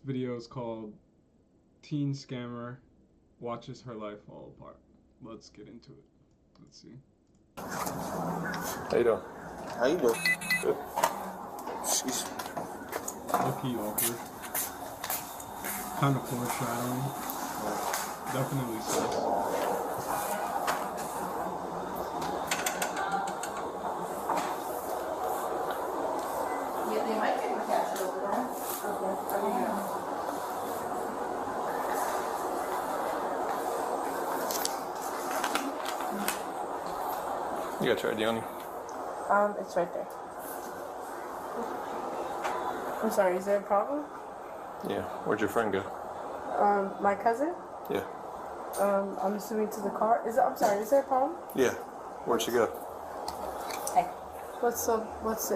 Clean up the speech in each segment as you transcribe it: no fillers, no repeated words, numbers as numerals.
video is called Teen Scammer Watches Her Life Fall Apart. Let's get into it. Let's see. How you doing? How you doing? Good. She's Low-key awkward. Kind of foreshadowing. Definitely sus. You got your ID on you? It's right there. I'm sorry, is there a problem? Yeah. Where'd your friend go? My cousin? Yeah. I'm assuming to the car. I'm sorry, is there a problem? Yeah. Where'd she go? Hey. What's the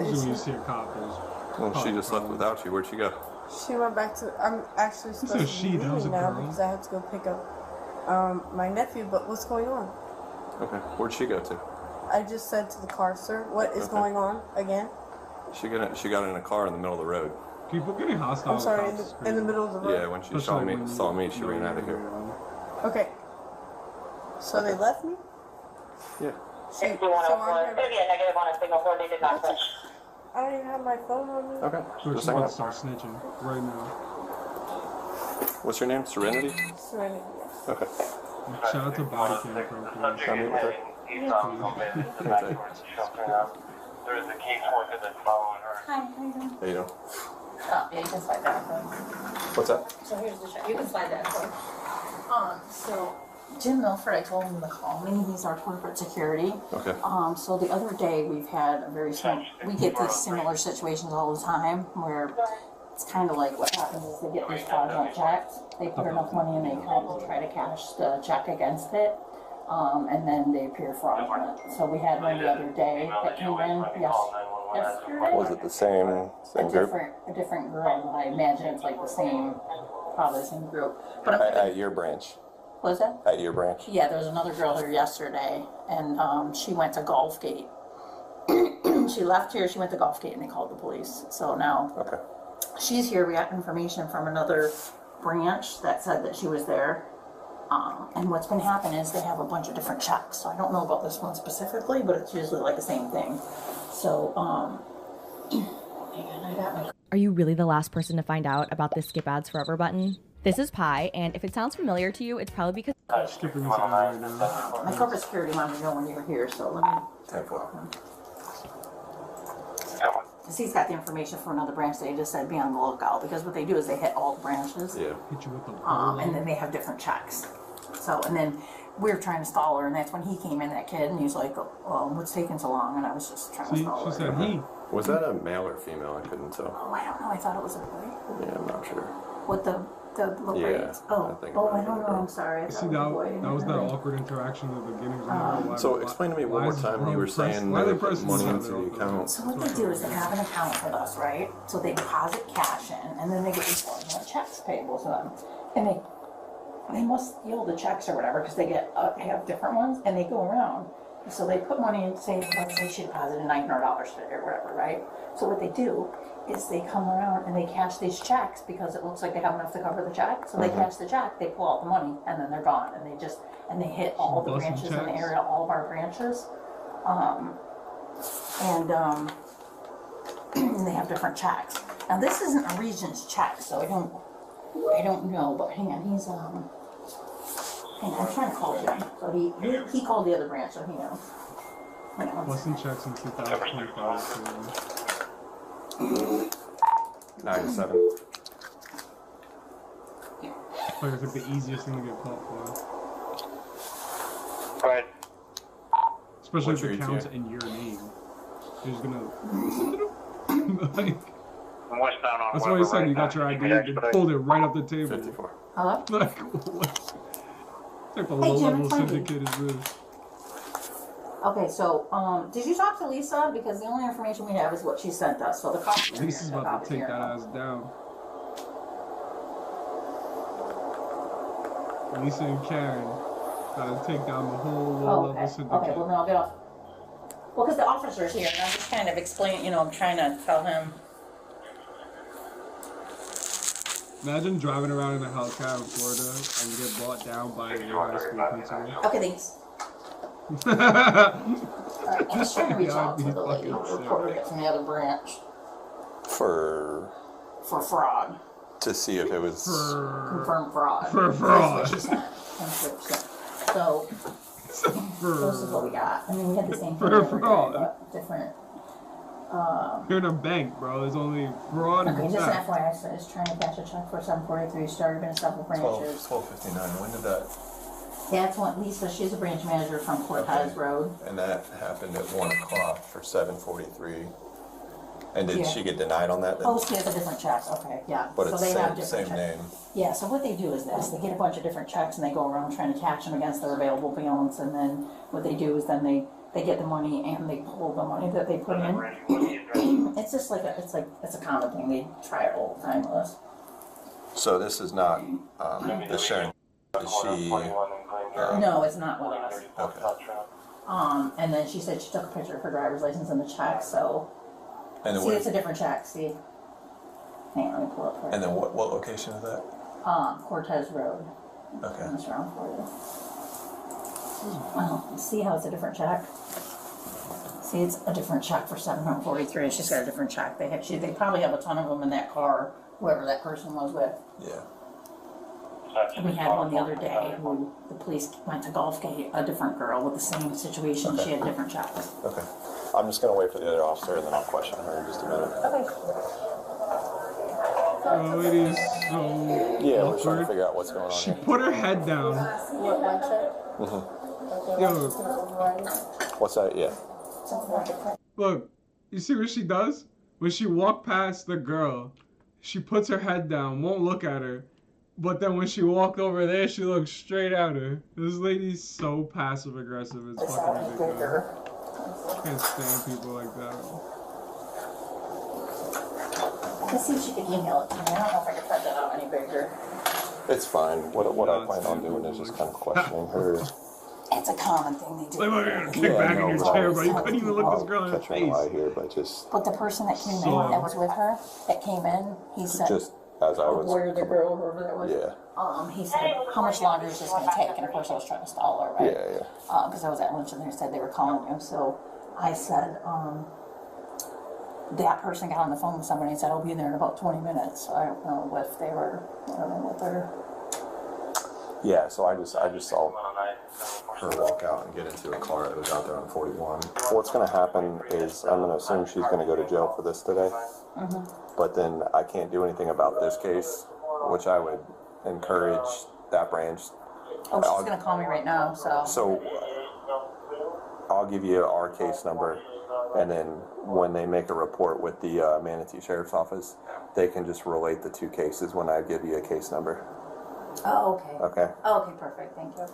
Usually when you issue? see a cop, there's Well, she just left problem. without you. Where'd she go? She went back to, I'm actually said supposed to she? be That was a leaving now girl. because I had to go pick up my nephew, but what's going on? Okay. Where'd she go to? I just said to the car, sir, what is Okay. going on again? She got in a car in the middle of the road. People getting hostile. I'm sorry, with cops is in the crazy. middle of the road? Yeah. When she Especially when saw me, you she know ran out of you're here. around. Okay. So they left me? Yeah. So I'm 6104, here. be a negative on a signal 4 digit What's access. I don't even have my phone on me. Okay. So Just she's hang about up. to start snitching right now. What's her name? Serenity? Serenity, yes. Okay. Shout out to Body Cam Pro. Can I meet with her? There is a caseworker that's following her. Hi, how you doing? How you doing? Oh, yeah, you can slide that phone. What's that? So here's the check. You can slide that phone. So Jim Milford, I told him to call me. He's our corporate security. Okay. So the other day we've had a very similar, we get these similar situations all the time where it's kind of like what happens is they get these fraudulent checks. They put enough money in the account to try to cash the check against it. And then they appear fraudulent. So we had one the other day that came in yesterday. Was it the same group? A different girl. I imagine it's like the same, probably the same group. But At your branch. what was that? At your branch. Yeah, there was another girl here yesterday, and she went to Gulfgate. She left here, she went to Gulfgate, and they called the police. So now Okay. she's here. We got information from another branch that said that she was there. And what's been happening is they have a bunch of different checks. So I don't know about this one specifically, but it's usually like the same thing. So, hang on, I got my. Are you really the last person to find out about the Skip Ads Forever button? This is Pi, and if it sounds familiar to you, it's probably because Skipping this ad right now. My corporate security wanted to know when you were here, so let me Ten four. Because he's got the information from another branch. They just said be on the lookout because what they do is they hit all the branches. Yeah. Hit you with the And then they have different checks. So, and then we were trying to stall her, and that's when he came in, that kid, and he's like, what's taking so long? And I was just trying to See, stall she her. said he. Was that a male or female? I couldn't tell. Oh, I don't know. I thought it was a boy. Yeah, I'm not sure. With the little Yeah, braids. I Oh, think it I might have don't been a know. girl. I'm sorry. I See, thought it was a boy. that was that awkward interaction at the beginning. So explain to me one more time. You were saying why they they put pressing money this into the out there? account. So what they do is they have an account with us, right? So they deposit cash in, and then they get these fraudulent checks payable to them, and they must steal the checks or whatever because they have different ones, and they go around. So they put money in, say, let's say she deposited $900 today or whatever, right? So what they do is they come around and they cash these checks because it looks like they have enough to cover the check. So they cash the check, they pull out the money, and then they're gone, and they hit all the Busting branches in the checks. area, all of our branches. And they have different checks. Now this isn't a Regions check, so I don't know, but hang on, hang on, I'm trying to call Jim. So he called the other branch, so he knows. Hang on, one second. Busting checks in 2025. 97. Like it's like the easiest thing to get caught for. Right. Especially What's if it your counts ETA? in your name. You're just gonna like, Westbound on that's why you said you got your ID and pulled it right off the table. 54. Hello? Like what type of Hey, low Jim, level it's Wendy. syndicate is this? Okay, so did you talk to Lisa? Because the only information we have is what she sent us. So the cops. Lisa's about to take that ass down. Lisa and Karen gotta take down the whole low Oh, level okay. syndicate. Okay, well then I'll get off. Well, because the officer's here, and I'm just kind of explaining. I'm trying to tell him. Imagine driving around in a Hellcat in Florida and you get bought down by your high school principal. Okay, thanks. Alright, I was trying to reach Yeah, out I'd to be the lady who fucking sick. reported it from the other branch For for fraud. to see if it was. Confirmed fraud. For fraud. That's what she said. 100%. So, this is what we got. I mean, we had the same thing For every day, fraud. but different. You're in a bank, bro. There's only fraud Okay, and just theft. FYI, so it's trying to cash a check for 743, started in several branches. 12:59. When did that? That's what Lisa, she's a branch manager from Cortez Okay. Road. And that happened at 1 o'clock for 7:43. And did Yeah. she get denied on that? Then? Oh, she has a different check, okay, yeah. But So it's they have same different checks. name. Yeah, so what they do is this, they get a bunch of different checks and they go around trying to cash them against their available balance, and then what they do is then they get the money and they pull the money that they put in. It's just like it's a common thing, they try it all the time with us. So this is not the Sharon. Is she? No, it's not with us. Okay. And then she said she took a picture of her driver's license and the check, so, And then see, it's a what? different check, see? Hang on, let me pull it for you. And then what location is that? Cortez Road. Okay. Turn this around for you. Oh, see how it's a different check? See, it's a different check for 743. She's got a different check. They probably have a ton of them in that car, whoever that person was with. Yeah. And we had one the other day who the police went to Gulfgate, a different girl with the same situation. She had different checks. Okay. I'm just gonna wait for the other officer and then I'll question her in just a minute. Okay. The lady is so Yeah, we're trying to awkward. figure out what's going on She here. put her head down. What, one check? Yo, What's that? Yeah. look, you see what she does? When she walked past the girl, she puts her head down, won't look at her. But then when she walked over there, she looked straight at her. This lady's so passive aggressive. It's fucking ridiculous. Can't stand people like that. Let's see if she can email it to me. I don't know if I can print that out any bigger. It's fine. What I plan on doing is just kind of questioning her. It's a common thing they do. Like, look, you're gonna kick back in your no, chair, but bro. You couldn't even look this girl in the catch her in a lie face. here, but just But the person that came in, that was with her, that came in, he said, as I was. where the girl, whoever that was, Yeah. he said, how much longer is this gonna take? And of course I was trying to stall her, right? Yeah. Because I was at lunch and they said they were calling you. So I said, that person got on the phone with somebody and said, I'll be there in about 20 minutes. I don't know if they were, I don't know what they're. Yeah. So I just saw her walk out and get into a car that was out there on 41. What's going to happen is I'm going to assume she's going to go to jail for this today. But then I can't do anything about this case, which I would encourage that branch. Oh, she's gonna call me right now, so. So I'll give you our case number, and then when they make a report with the Manatee Sheriff's Office, they can just relate the two cases when I give you a case number. Oh, okay. Okay? Oh, okay, perfect, thank you.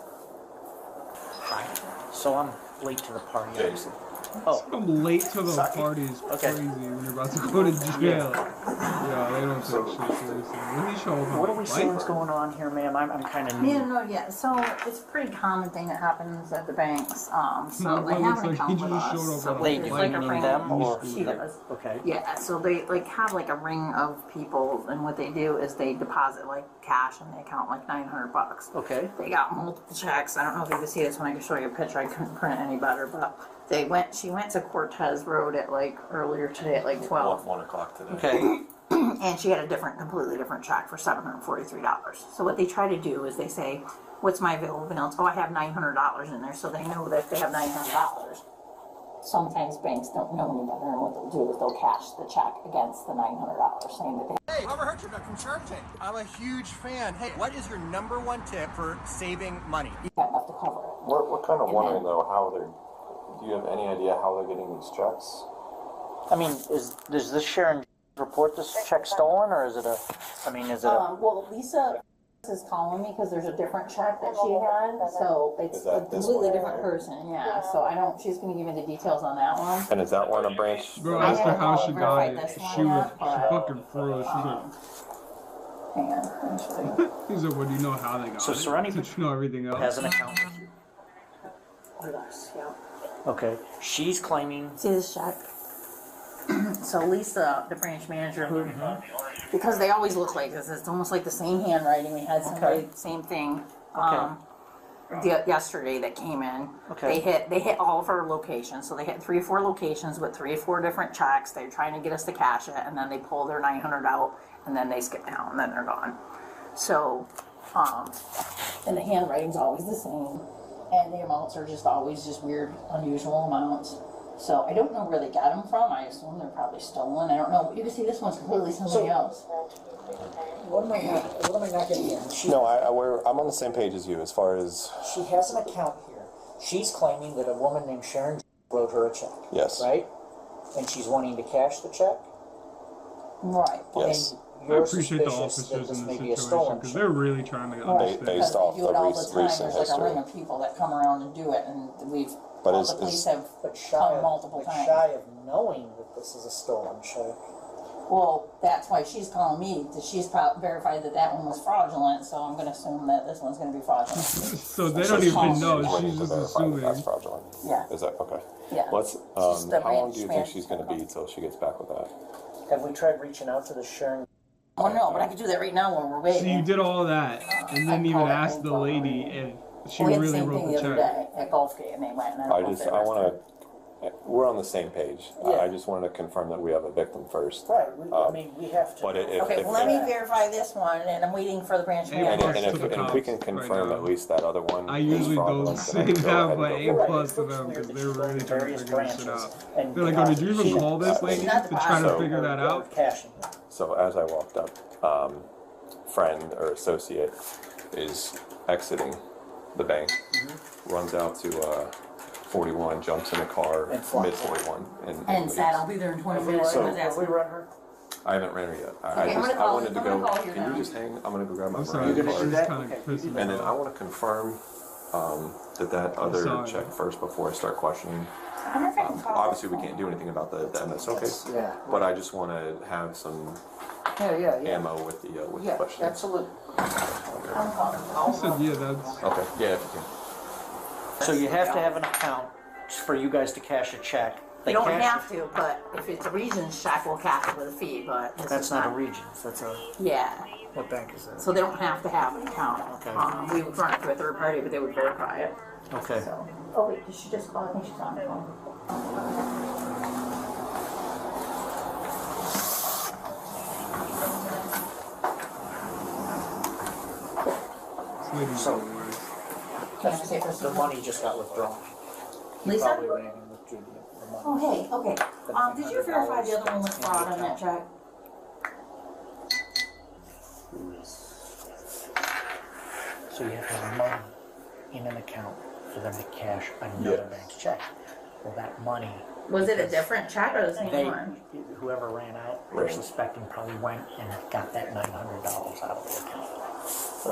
So I'm late to the party. Jason. Oh, I'm late to the Suck it. party is Okay. crazy when you're about to go to jail. Yeah, they don't take shit seriously. When he show up on what a are we bike, seeing is going on here, ma'am? I'm kind of new. Yeah, no, yeah, so it's a pretty common thing that happens at the banks, so No, they it have looks an like he account with just us. showed up So on a Wait, it's you bike like a meaning ring. them or She does. Okay. Yeah, so they like have like a ring of people, and what they do is they deposit like cash in the account, like $900. Okay. They got multiple checks. I don't know if you can see this when I can show you a picture. I couldn't print any better, but she went to Cortez Road at like earlier today at like 12. 1 o'clock today. Okay. And she had a completely different check for $743. So what they try to do is they say, what's my available balance? Oh, I have $900 in there, so they know that if they have $900. Sometimes banks don't know any better, and what they'll do is they'll cash the check against the $900, saying that they Hey, Robert Hertrich from Shark Tank. I'm a huge fan. Hey, what is your #1 tip for saving money? have enough to cover it. We're kind of wondering though how they're. Do you have any idea how they're getting these checks? I mean, does this Sharon report this check stolen, or is it a? I mean, is it a? Well, Lisa is calling me because there's a different check that she had, so it's Is a that this completely one? different person, yeah. So I don't, she's gonna give me the details on that one. And is that one a branch? bro, I ask her haven't how she verified died. this one She yet, fucking froze. She's like, Hang on, let me show you. he's like, well, do you know how they got So it? Serenity Did you know everything else? has an account with you. With us, yeah. Okay. She's claiming. See this check? So Lisa, the branch manager, who, because they always look like this, it's almost like the same handwriting. We had somebody, same thing. Yesterday that came in. Okay. They hit all of our locations. So they hit 3 or 4 locations with 3 or 4 different checks. They're trying to get us to cash it, and then they pull their 900 out, and then they skip down, and then they're gone. So, and the handwriting's always the same, and the amounts are just always just weird, unusual amounts. So I don't know where they got them from. I assume they're probably stolen. I don't know. But you can see this one's completely somebody else. What am I not getting here? No, I'm on the same page as you as far as. She has an account here. She's claiming that a woman named Sharon wrote her a check. Yes. Right? And she's wanting to cash the check? Right. Yes. I You're appreciate the suspicious that officers this in may this be a situation stolen because check. they're really trying to understand. Based off They do it all the the time. recent There's like a ring history. of people that come around and do it, and we've. But all is- the police is- have But come multiple times. shy of knowing that this is a stolen check. Well, that's why she's calling me, because she's verified that one was fraudulent, so I'm gonna assume that this one's gonna be fraudulent. So they don't even know. She's just assuming. That's fraudulent. Yeah. Is that okay? Yeah. Let's. She's the How long branch do you think manager. she's going to be till she gets back with that? Have we tried reaching out to the Sharon? Oh, no, but I could do that right now while we're So waiting. you did all that and didn't even called ask it the info. lady if she We had the really same wrote thing the the other check. day at Gulfgate, and they went and I want to. We're on the same page. Yeah. I just wanted to confirm that we have a victim first. Right, I mean, we have to. But if, Okay, well, let me verify this one, and I'm waiting for the branch Hey, manager. Mark, and to the if we can cops confirm right at now. least that other one. I is usually don't fraudulent, say then I can go that, ahead but and A go plus to forward. them because they're really trying to Various figure this shit branches, out. and They're like, oh, did you even call this lady Not to the try to boss. figure that out? Cashing. So as I walked up, friend or associate is exiting the bank, runs out to 41, jumps in a car, And flies. mid 41, And said, I'll be there in 20 minutes. So- I was Have we asking. run her? I haven't ran her yet. Okay, I'm gonna call wanted you. to I'm gonna go. call you Can now. you just hang? I'm gonna go grab my I'm sorry, brand You're gonna this do is that? kind of Okay. pissing me And then I off. want to confirm that other sorry. check first before I start questioning. I wonder if I can call Obviously, we can't do anything about the MSO case, Yeah. but I just want to have some Yeah. ammo with the Yeah, question. absolutely. I'm calling. I said, yeah, that's. Okay. Yeah, if you can. So you have to have an account for you guys to cash a check. They You don't cash have to, but if it's a Regions check, we'll cash it with a fee, but this That's is not a Regions, that's a, Yeah, what bank is that? so they don't have to have an account. Okay. We would run it through a third party, but they would verify it. Okay. So. Oh wait, did she just call? I think she's on the phone. This lady's So- the worst. Can I say it for The some- money just got withdrawn. Lisa? Probably ran and withdrew the money. Oh hey, okay. Did you verify the other one was fraud on that check? So you have to have money in an account for them to cash another Yes. bank's check. Well, that money. Was it a because different check or the same They, one? whoever ran out, they're Right. suspecting probably went and got that $900 out of the account.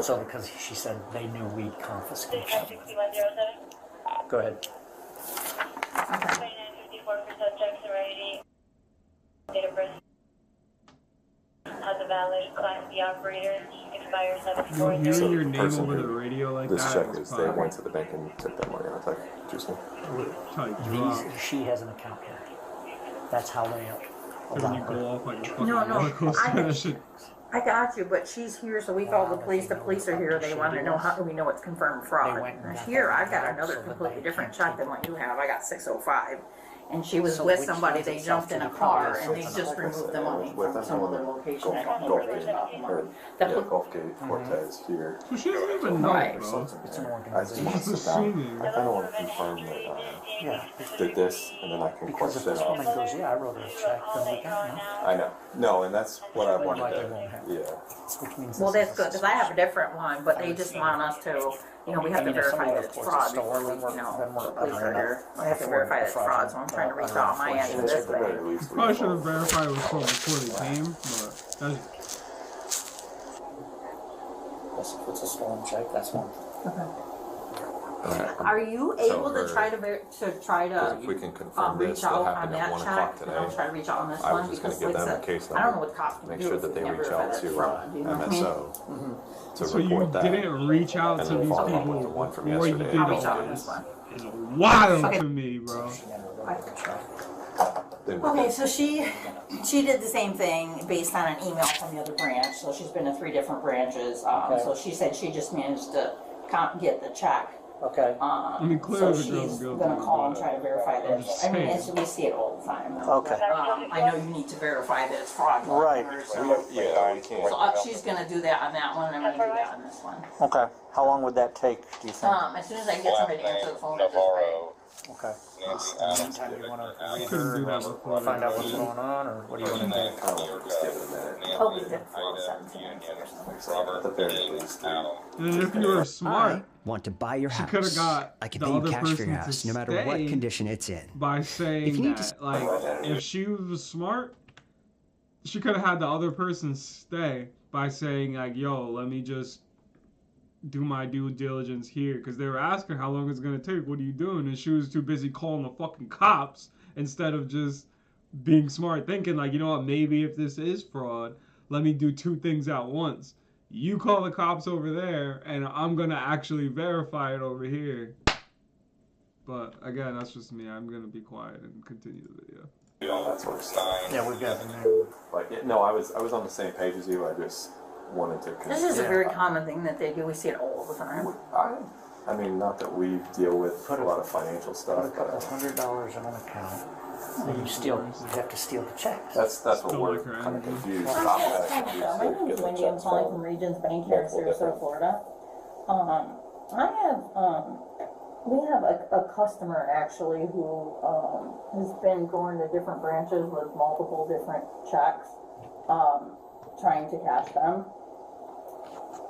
So because she said they knew we'd confiscate something. 6107, Go ahead. 2954% check severity. Date of birth. Has a valid class B operator. Expires You're 7430. hearing your the name person over the who- radio like This that. check is is they fine. went to the bank and took their money out. Like, just Tell you, These, drop. she has an account here. That's how they When allow you her. go off like a fucking No, roller coaster, I- that shit. I got you, but she's here, so we called the police. The police are here. They want to know how do we know it's confirmed fraud. They went and got Here, that I've got out another so the completely bank different can't check than what you have. I got 605. And she was So with which somebody, lends they itself jumped in to a the car probably and they something just like removed the money With from them some on other location. I don't know Gulf where they Gate, got the money. or The yeah, pol- Gulfgate, Cortez here. So she doesn't even know, Right. bro. It's an I organization. just She's sit down. assuming. I kind of want to confirm that Yeah. did this, and then I can Because if question this off. woman goes, yeah, I wrote her a check, then we got no. I know. No, and that's what I wanted Like to. it won't happen. Yeah. Which means Well, this that's is good, because I have a different one, but they just want us to, we have I to mean, if verify somebody that it's reports fraud a store, before we, then we're- then we're- the police I are don't know. here. I have to verify that it's fraud, so I'm trying to reach out on my end to At this the very bank. least, we Probably should call- have verified it was fraud before they came, but that's, If it's a stolen check, that's one. Are you So able to her- try to If we can confirm reach this, that out on happened at that 1 check? o'clock And I'll today. try to reach out on this I was one just gonna because give like them I a case said, I don't know number. what cops can Make do sure if that we they can't reach verify out that it's to fraud, you know what I mean? MSO to so you report that. didn't reach out to And then these follow up people with the one from before you yesterday. did I'll all reach out on this. this one. It's wild to me, bro. She never wrote her a check. Okay, so she did the same thing based on an email from the other branch. So she's been to 3 different branches. Okay. So she said she just managed to get the check. Okay. I mean, So clearly the she's girl's guilty. gonna call and but try to verify I'm just this. I mean, saying. we see it all the time. Okay. I know you need to verify that it's fraudulent. Right. So, Yeah, we can't. so she's gonna do that on that one, and I'm gonna do that on this one. Okay. How long would that take, do you think? As soon as I get somebody to answer the phone, I just pay. Okay. In the meantime, do you want to read couldn't her do that and before find out that. what's going on, or what do you want to do? I don't know, just give it a minute. I'll leave it for 17 At the very least, And if you were smart, Want to buy your she house? could have got I can the pay you other cash for person your to house, no matter what stay condition it's in. by If saying you need that, to- like, if she was smart, she could have had the other person stay by saying, like, yo, let me just do my due diligence here. Because they were asking how long it's going to take. What are you doing? And she was too busy calling the fucking cops instead of just being smart, thinking, like, you know what, maybe if this is fraud, let me do 2 things at once. You call the cops over there, and I'm going to actually verify it over here. But, again, that's just me. I'm going to be quiet and continue the video. all that sort of stuff. Yeah, we've got the name. But yeah, no, I was on the same page as you. I just wanted to. This is a very common thing that they do. We see it all the time. I mean, not that we deal with a lot of financial stuff, Put but $100 in an account. So you have to steal the checks. that's what Still we're like her kind of energy. confused. My Top name guys confused is to Wendy. get the I'm calling checks from from. Regions Bank here in multiple Sarasota, different- Florida. We have a customer actually who has been going to different branches with multiple different checks, trying to cash them.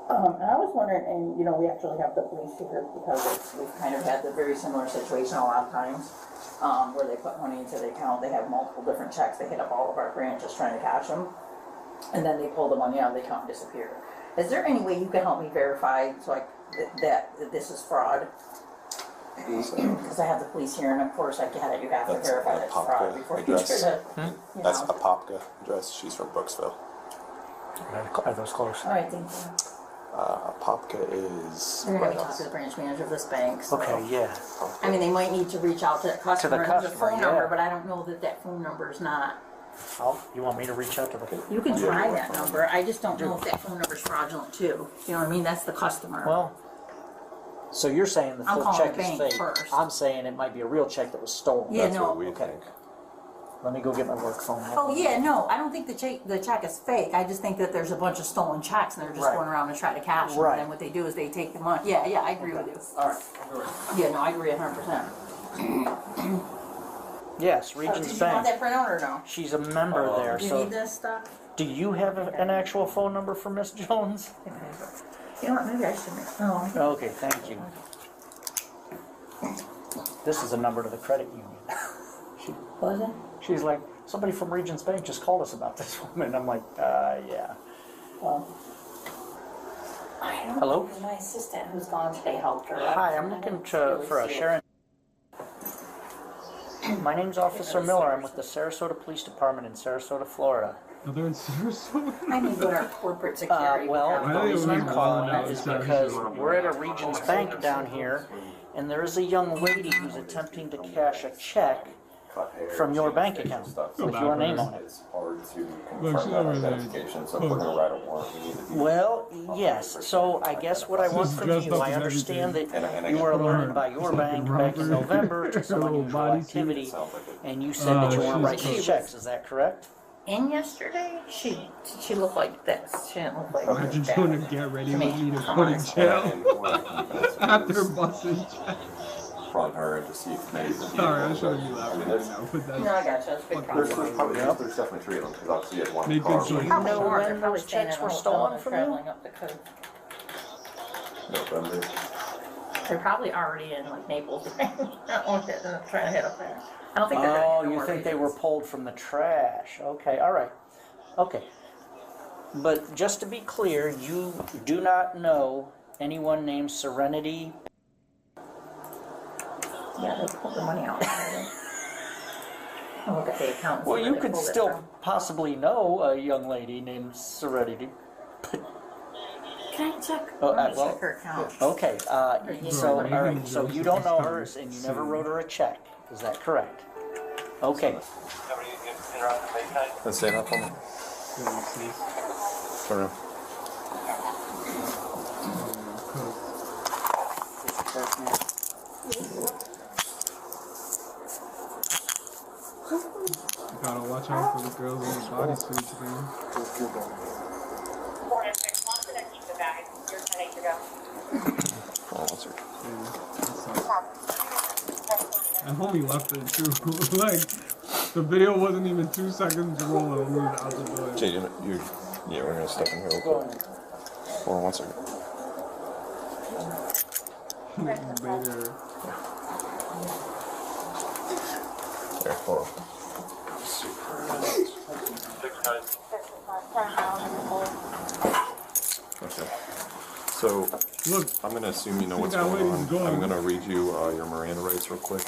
And I was wondering, and you know, we actually have the police here because we've kind of had the very similar situation a lot of times, where they put money into the account, they have multiple different checks, they hit up all of our branches trying to cash them, and then they pull the money out of the account and disappear. Is there any way you can help me verify that this is fraud? Because I have the police here, and of course I get it, you have to That's verify a that it's fraud Popka before you address. try to, you That's know. a Popka address. She's from Brooksville. Are those close? All right, thank you. Popka is. We're gonna right talk to the branch manager of this bank, so. Okay, yeah. I mean, they might need to reach out to that customer, and there's a phone customer, number, yeah. but I don't know that phone number is not. Oh, you want me to reach out to the... You can try that number, I just don't know if that phone number's fraudulent too. You know what I mean? That's the customer. Well, so you're saying the I'm full calling check the is bank fake. first. I'm saying it might be a real check that was stolen. Yeah, That's no. what we Okay. think. Let me go get my work phone. Oh, yeah, no, I don't think the check is fake. I just think that there's a bunch of stolen checks and they're just Right. going around and trying to cash them. Right. And then what they do is they take the money. Yeah, I agree with you. All right. Yeah, no, I agree 100%. Yes, Oh, Regions did you want Bank. that printout or no? She's a member there, Do you so... need this stuff? Do you have an actual phone number for Miss Jones? You know what, maybe I should make, oh. Okay, thank you. This is a number to the credit union. Was it? She's like, somebody from Regions Bank just called us about this woman. I'm like, yeah. I don't Hello? know, my assistant who's gone today helped her. Hi, I'm looking for a Sharon. My name's Officer Miller. I'm with the Sarasota Police Department in Sarasota, Florida. Oh, they're in Sarasota? I need what our corporate security. Well, would have. the reason I'm was calling well is known. because we're at a Regions Bank down here, and there is a young lady who's attempting to cash a check from your bank account with your name on it. It's hard to Look, confirm she's that over there. identification, so if we're gonna write a warrant, we need to do. Well, yes. So I guess what I want She's from dressed you, up I and understand everything. that you were alerted by your bank back in November to some Little unusual bodysuit. activity, and you said that you weren't she's writing cute. these checks. Is that correct? And yesterday, she looked like this. She didn't look like Imagine that. doing to get ready with me to Come go on. to jail after busting check. From her and to see if maybe. Sorry, I shouldn't be laughing right there's, now, but that's No, I got you. It's a big there's, problem. probably, there's definitely 3 of them, because obviously you had one Make car. good choice. You Probably know more. They're when probably those staying checks in were a hotel stolen and from you? traveling up the coast. November. They're probably already in like Naples. Trying to head up there. I don't think they're. Oh, gonna you think they were pulled from the trash? Okay, all right. Okay. But just to be clear, you do not know anyone named Serenity. Yeah, they pulled the money out. I'll look at the account. and see Well, where you they could pulled it still from. possibly know a young lady named Serenity. Can I check? Oh, Let me well, check her account. Okay, you so, know, all right, so you don't know her and you never wrote her a check. Is that correct? Okay. Let's say that for me. Turn around. You gotta watch out for the girls in the bodysuits, man. Oh, what's her? And homie left it too. Like, the video wasn't even 2 seconds rolling and we was out the door. Jay, yeah, we're gonna step in here real quick. Hold on 1 second. Vader. There, hold on. Okay. So, look, I'm gonna assume you know what's going on. I'm gonna read you your Miranda rights real quick.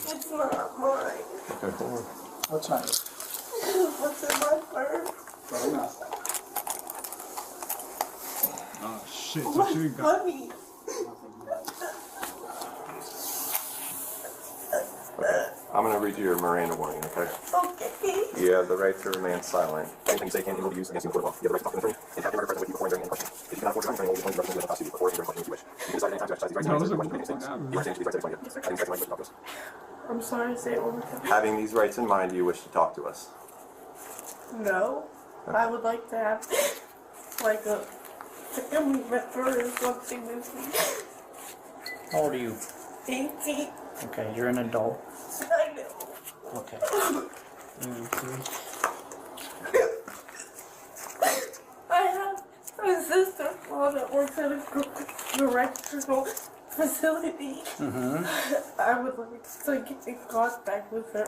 It's not mine. Okay, hold on. What's not yours? What's in my purse? Very nice. Oh shit, so My she got. money. I'm gonna read you your Miranda warning, okay? Okay. You have the right to remain silent. Anything you say can't be used against you in court of law. You have the right to talk to an attorney and have the right to present with you before and during any question. If you cannot afford your time, attorney will be appointed to represent you before and during questions if you wish. You can decide anytime to exercise these rights. You understand these rights to explain it. Having these rights in mind, you wish to talk to us. I'm sorry, say it one more time. Having these rights in mind, you wish to talk to us. No. I would like to have, like, a family member or something with me. How old are you? 18. Okay, you're an adult. I know. Okay. I have a sister-in-law that works at a correctional facility. I would like to get in contact with her.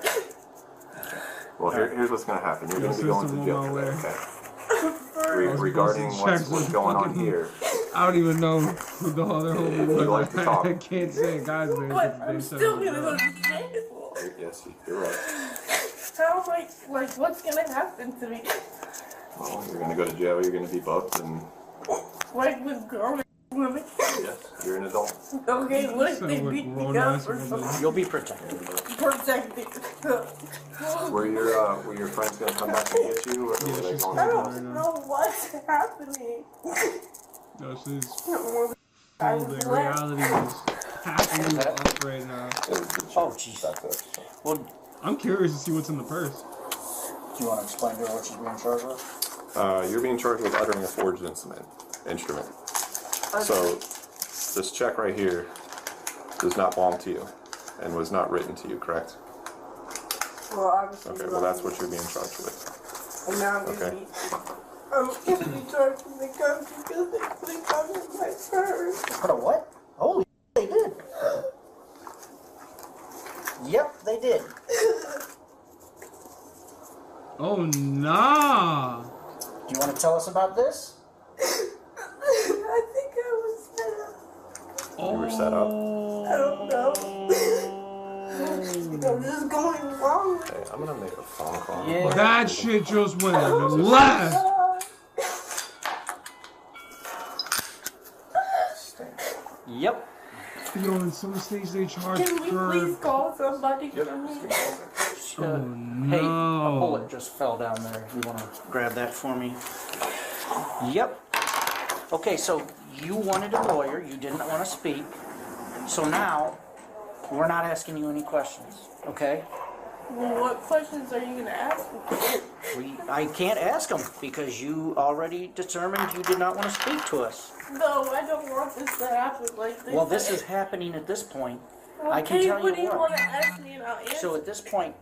Well, here's what's gonna happen. You're gonna be going to jail today, okay? Regarding what's going on here. I don't even know who the other homie was. like to talk. I can't say it, guys. But I'm still gonna go to jail. Yes, you're right. How am I, like, what's gonna happen to me? Well, you're gonna go to jail, you're gonna be booked, and Like with grown women? yes, you're an adult. Okay, what if they beat me up or something? You'll be protected. Protected. Were your friends gonna come back and get you, or were they going I to don't know what's happening. No, she's. I The was reality is happening up right now. Oh, jeez. Well, I'm curious to see what's in the purse. do you want to explain to her what she's being charged with? You're being charged with uttering a forged instrument. So, this check right here does not belong to you, and was not written to you, correct? Well, obviously. Okay, well that's what you're being charged with. And now I'm Okay. I'm gonna be charged with the guns because they put a gun in my purse. Put a what? Holy they did. Yep, they did. Oh, nah. Do you want to tell us about this? I think I was set up. You were set up. I don't know. I'm just going wrong. Hey, I'm gonna make a phone call. Yeah. That shit just went left. Yep. Yo, in some states they charge Can we for. please call somebody for me? Oh, Hey, no. a bullet just fell down there. You want to grab that for me? Yep. Okay, so you wanted a lawyer. You didn't want to speak. So now, we're not asking you any questions, okay? Well, what questions are you gonna ask me? I can't ask them because you already determined you did not want to speak to us. No, I don't want this to happen like this. Well, this is happening at this point. Okay, I can tell what do you you what. want to ask me and I'll answer? So at this point,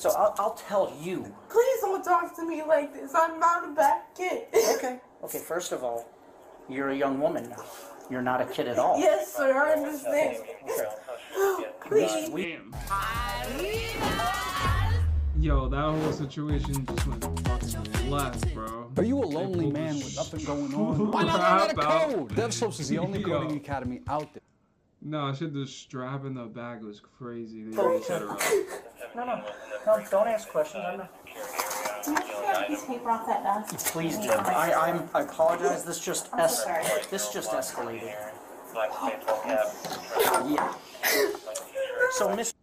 I'll tell you. Please don't talk to me like this. I'm not a bad kid. Okay. Okay, first of all, you're a young woman now. You're not a kid at all. Yes, sir, I understand. Please. Yo, that whole situation just went fucking left, bro. Are you a lonely man with nothing going on? Why not learn a code? DevSlopes is the only coding academy out there. No, I said the strap in the bag was crazy. They Oh. really set her up. No, don't ask questions. I'm not. Can you grab this paper off that desk? Please do. I apologize. This just escalated. Yeah. So, Miss,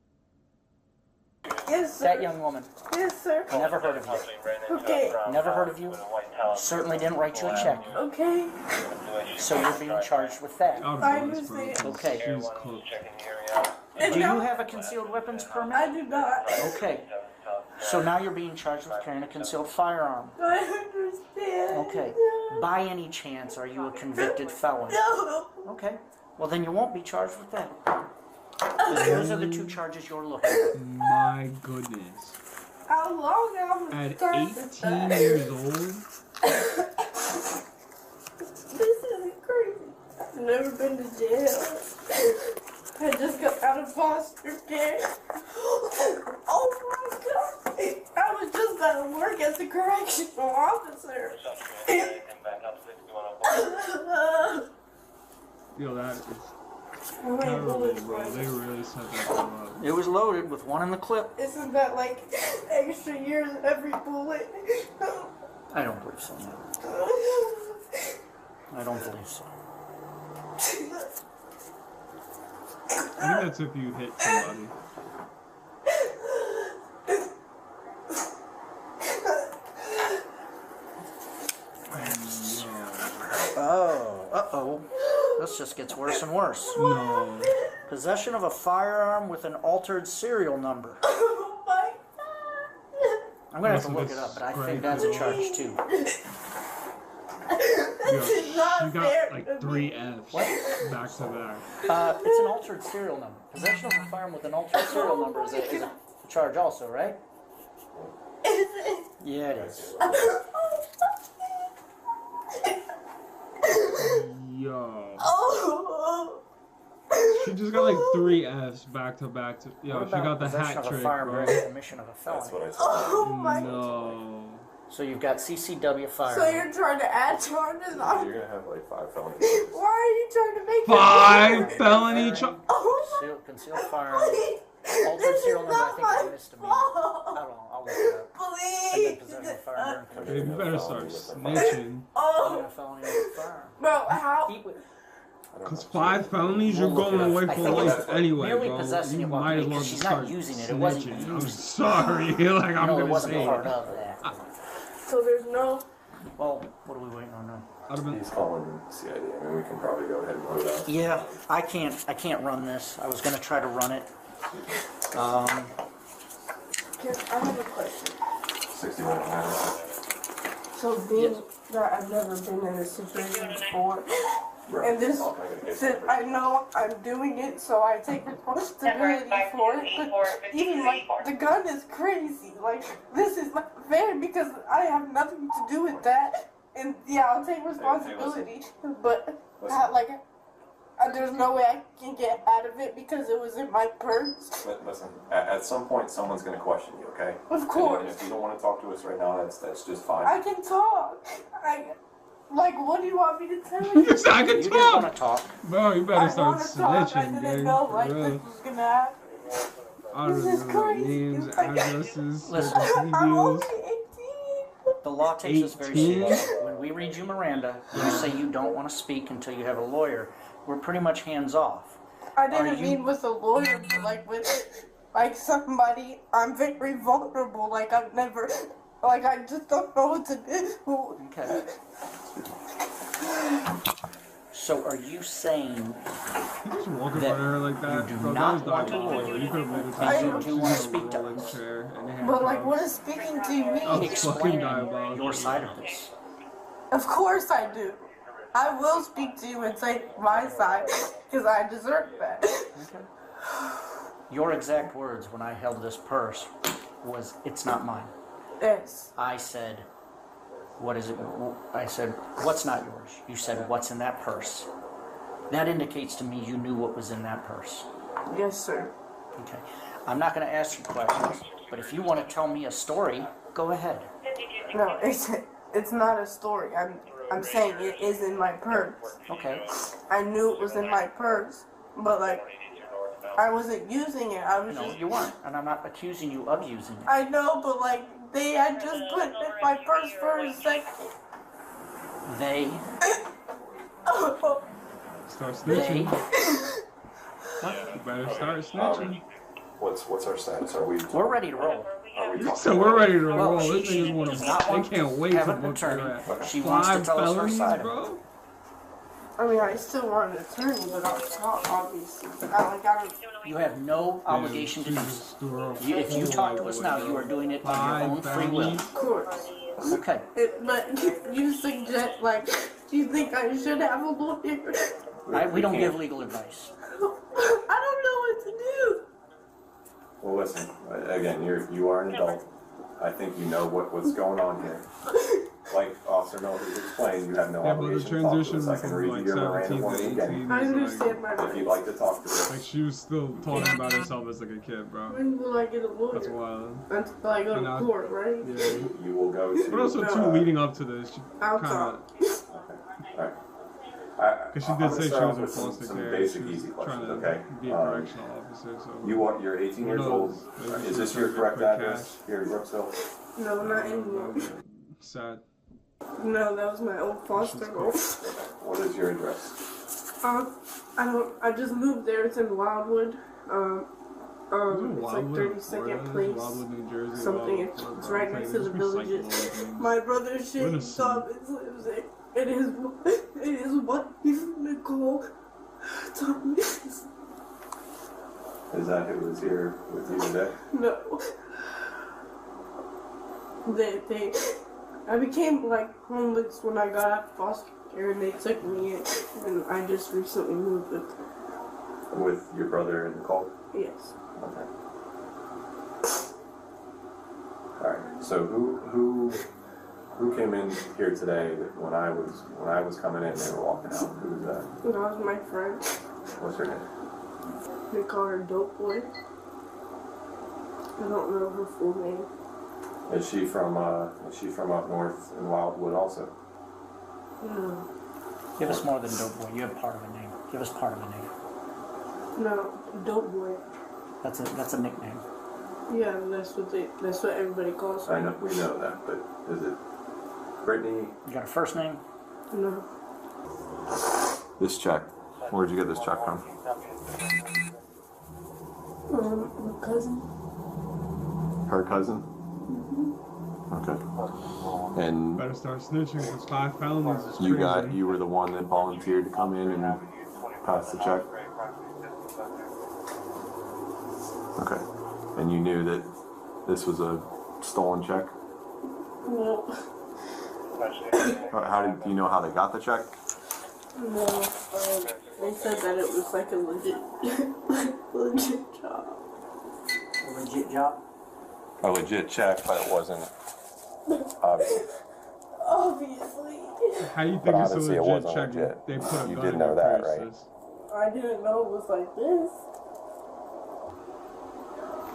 Yes, sir. That young woman. Yes, sir. Never heard of you. Okay. Never heard of you. Certainly didn't write you a check. Okay. So you're being charged with that. I understand. Okay. She's cooked. Do you have a concealed weapons permit? I do not. Okay. So now you're being charged with carrying a concealed firearm. I understand. Okay. By any chance, are you a convicted felon? No. Okay. Well, then you won't be charged with that. Those are the two charges you're looking at. My goodness. How long am I At 18 years old? This is crazy. I've never been to jail. I just got out of foster care. Oh my god. I was just out of work as a correctional officer. Yo, that is terrible, bro. They really set that thing up. It was loaded with one in the clip. Isn't that like extra years every bullet? I don't believe so. No. I don't believe so. I think that's if you hit somebody. Oh, uh-oh. This just gets worse and worse. No. Possession of a firearm with an altered serial number. Oh my god. I'm gonna have to look it up, but I think that's a charge too. Yo, is not you fair got like to 3 F's back to back. It's an altered serial number. Possession of a firearm with an altered serial number is a charge also, right? Is it? Yeah, it is. Yo. Oh. She just got like 3 F's back to back. Yo, What she about got the possession hat of a trick, firearm bro. during commission of a felony? That's what I said. Oh my. No. So you've got CCW So firearm. you're trying to add charges on? You're gonna have like 5 felonies. Why are you trying to make 5 felony charges? Oh Concealed firearm. Altered serial number, I think it's a misdemeanor. I don't know, I'll look it up. And then possession of a firearm during Babe, you commission better start snitching. Oh. of a felony with a firearm. Bro, how? Cause 5 felonies, you're going away for life anyway, merely bro. possessing You it might as because well she's just not start using it. It wasn't snitching. used. I'm sorry, like I'm No, it gonna wasn't say part it. of that. So there's no. Well, what are we waiting on now? He's calling CID. I mean, we can probably go ahead and run it out. Yeah, I can't run this. I was gonna try to run it. I have a question. 61 minutes. So being that I've never been in this situation before, and this, since I know I'm doing it, so I take responsibility for it. But even like the gun is crazy. Like this is not fair because I have nothing to do with that. And yeah, I'll take responsibility, but there's no way I can get out of it because it was in my purse. Listen, at some point, someone's going to question you, okay? Of course. And if you don't want to talk to us right now, that's just fine. I can talk. What do you want me to tell you? I can You didn't want to talk. Bro, you better I start wanna talk. I snitching, didn't dude. know For like real. this was gonna happen. I don't This is know crazy. names, It's like- addresses, Listen. certain I'm only deals. 18. The law takes us very 18? seriously. When we read you Miranda, you say you don't want to speak until you have a lawyer. We're pretty much hands off. I Are didn't you- mean with a lawyer, but like with somebody. I'm very vulnerable. Like I've never. Like I just don't know what to do. Okay. So are you saying You just walk in that front of her like that, you do bro. not That want was to diabolical. lawyer You could have made it I sound do want to speak to rolling us. chair and handcuffs. But like, what is speaking to me? Oh, fucking explain diabolical. your side of this? Of course I do. I will speak to you and take my side because I deserve that. Okay. Your exact words when I held this purse was, "It's not mine." Yes. I said, "What is it?" I said, "What's not yours?" You said, "What's in that purse?" That indicates to me you knew what was in that purse. Yes, sir. Okay. I'm not going to ask you questions, but if you want to tell me a story, go ahead. No, it's not a story. I'm saying it is in my purse. Okay. I knew it was in my purse, but like I wasn't using it. I was No, just. you weren't, and I'm not accusing you of using it. I know, but like I just put it in my purse for a second. They, Start they, snitching. You better start snitching. What's our status? Are we? We're ready to roll. Are we talking So we're ready to Well, roll. she- This she niggas want does to. not They want can't wait have to an book attorney. their ass. She wants to 5 tell us her felonies, side of it. bro. I mean, I still want an attorney, but I'll talk, obviously. I don't. You have no obligation to do so. If you talk to us now, you are doing it on your own free will. Of course. Okay. But you suggest, like, do you think I should have a lawyer? We don't give legal advice. I don't know what to do. Well, listen. Again, you are an adult. I think you know what's going on here. Like Officer Miller explained, you have no Yeah, but the obligation to talk to transition us. I from can read like you your Miranda 17 warning to again. 18 I is understand my If you'd like to talk to us. like she was still talking about herself as like a kid, bro. When will I get a lawyer? That's wild. Until I go to court, right? Yeah. You will go to. But also too, leading up to this, she I'll kind talk. Alright. because she I'm did gonna say she start was in with foster some care. basic, She was easy trying questions, to okay? be a correctional officer, so. You're 18 years old. Is this your correct address here in Brooksville? No, not anymore. Sad. No, that was my old foster home. What is your address? I just moved there. It's in Wildwood. It's like Wildwood, 32nd Place. Wildwood, New Jersey. Something. Wildwood, It's right next to the villages. Recycle My brother Shane Innocent. Thomas lives there. It is wife Nicole Thomas. Is that who was here with you today? No. I became like homeless when I got out of foster care, and they took me in, and I just recently moved with them. With your brother and Nicole? Yes. Okay. Alright, so who came in here today when I was coming in and they were walking out? Who was that? That was my friend. What's her name? They call her Dope Boy. I don't know her full name. Is she from up north in Wildwood also? No. Give us more than Dope Boy. You have part of a name. Give us part of a name. No, Dope Boy. That's a nickname. Yeah, that's what everybody calls her. I know, we know that, but is it Brittany? You got a first name? No. This check. Where'd you get this check from? My cousin. Her cousin? Okay. And Better start snitching. It's 5 felonies. It's crazy. you were the one that volunteered to come in and pass the check? Okay. And you knew that this was a stolen check? No. How did you know how they got the check? No. They said that it was like a legit job. A legit job? A legit check, but it wasn't. Obviously. Obviously. How you But think it's a obviously it legit wasn't check? legit. They put a You gun did in know your that, purse, right? sis. I didn't know it was like this.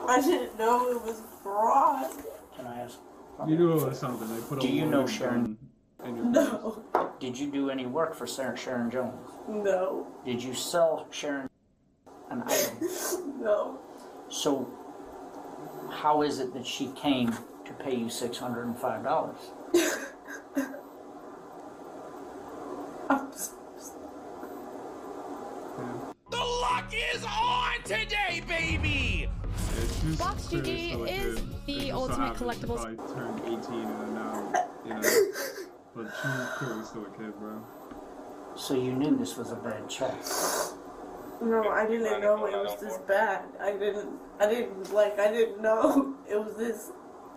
I didn't know it was fraud. Can I ask? You knew it was something. They put a Do you know loaded Sharon? gun in your purse. No. Did you do any work for Sharon Jones? No. Did you sell Sharon an item? No. So, how is it that she came to pay you $605? I'm so The luck is on today, baby! Box GG is the ultimate collectibles. She probably turned 18 and now, but she's clearly still a kid, bro. So you knew this was a bad check. No, I didn't know it was this bad. I didn't know it was this,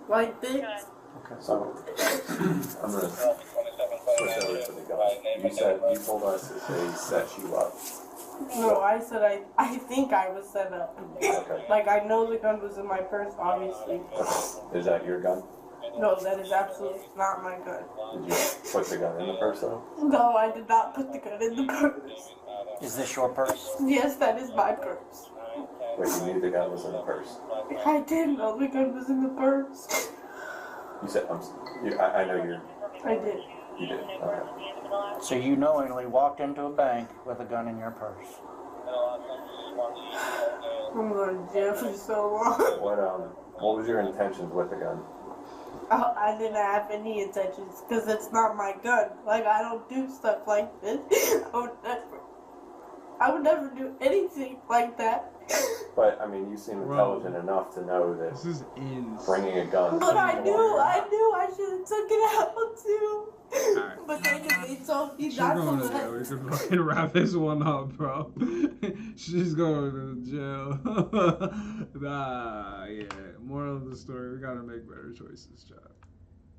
like this. Okay. So I'm gonna switch over to the gun. You told us that they set you up. No, I said I think I was set up. Okay. Like, I know the gun was in my purse, obviously. Is that your gun? No, that is absolutely not my gun. Did you put the gun in the purse though? No, I did not put the gun in the purse. Is this your purse? Yes, that is my purse. Wait, you knew the gun was in the purse? I did know the gun was in the purse. You said, I know you're. I did. You did. Okay. So you knowingly walked into a bank with a gun in your purse. I'm going to jail for so long. What was your intentions with the gun? I didn't have any intentions because it's not my gun. Like, I don't do stuff like this. I would never do anything like that. But I mean, you seem intelligent enough to know that this is bringing a gun. But I knew I should have took it out too. But they told me She's not going to to let. jail. We can fucking wrap this one up, bro. She's going to jail. Nah, yeah. Moral of the story: we gotta make better choices, Chad.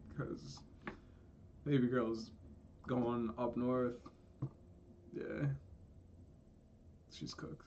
Because baby girl's going up north. Yeah, she's cooked.